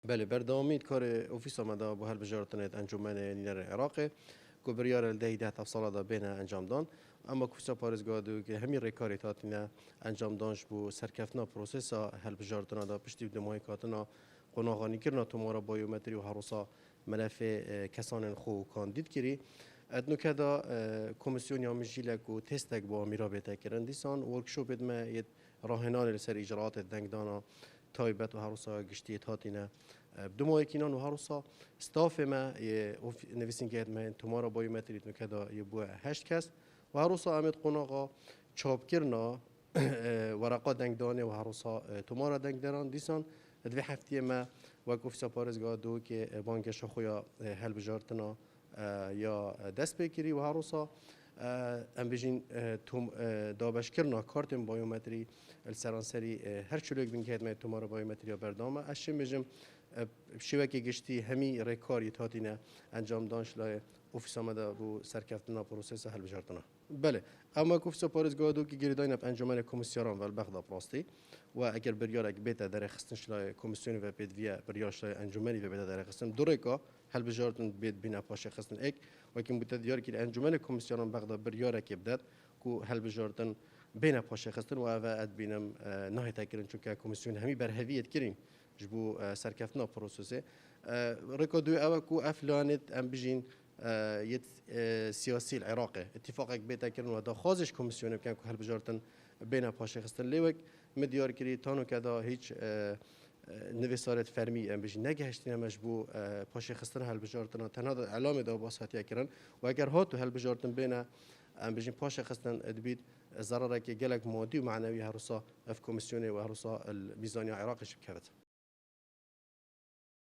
بله بردامی کار اوفیس آمده با هل بجارتنت انجمن نینر عراق کو بریار ده تفصیل دا بین انجام دان اما کوسا پارزگاه دو که همین رکاری تاتینه انجام دانش بو سرکفنا پروسس هل بجارتنا دا پشتی دمای کاتنا قناغانی کرنا تومارا بایومتری و هروسا ملف کسان خو کاندید کری ادنو کدا کمیسیون یا مجیلک و تستک با میرابطه کرن دیسان ورکشوپ ادمه ید راهنان لسر اجراعات دنگدانا تایبت و هروسا گشتی تاتینه بدمای کینان و هروسا استاف ما نویسین که ادمه تومارا بایومتری ادنو کدا یبوه 8 کس و هروسا امید قناغا چاپ کرنا ورقا دنگدانه و هروسا تومارا دنگداران دیسان دوی هفته ما وقت اوفیسا پارزگاه دو که بانکش خویا هل بجارتنا یا دست بکری و هروسا ام بجین توم دابش کرنا کارتم بایومتری السرانسری هر چلوک بین که ادمه تومارا بایومتری بردامه اشیم بجم شبکه گشتی همی رکاری تاتینه انجام دانش لای اوفیس آمده بو سرکفتنا پروسس هل بجارتنا بله اما اوفیس پارزگاه دو که گریداین اپ انجمن کمیسیون و البغدا پراستی و اگر بریارک بیت در خستنش لای کمیسیون و بدویه بریارش لای انجمنی و بیت در خستن دورکا هل بجارتن بیت بنا پاش خستن اک و که متدیار که انجمن کمیسیون بغدا بریارک بدد کو هل بجارتن بین پاش خستن و اد بینم نه تکرین چون که کمیسیون همی بر هویت کرین جبو سرکفتنا پروسسه رکودو او کو افلانت ام بجین یت سیاسی العراق اتفاق بیت کردن و دا خازش کمیسیون بکن که هل بجارتن بین پاش خستن لیوک مدیار کری تانو کدا هیچ نویسارت فرمی ام بجین نگهشتین همش بو پاش خستن هل بجارتن تنها علامه دا باساتی کردن و اگر هاتو هل بجارتن بین ام بجین پاش خستن ادبید ضرره که گلک مادی و معنوی هروسا اف کمیسیون و هروسا الميزانيه العراق شبكات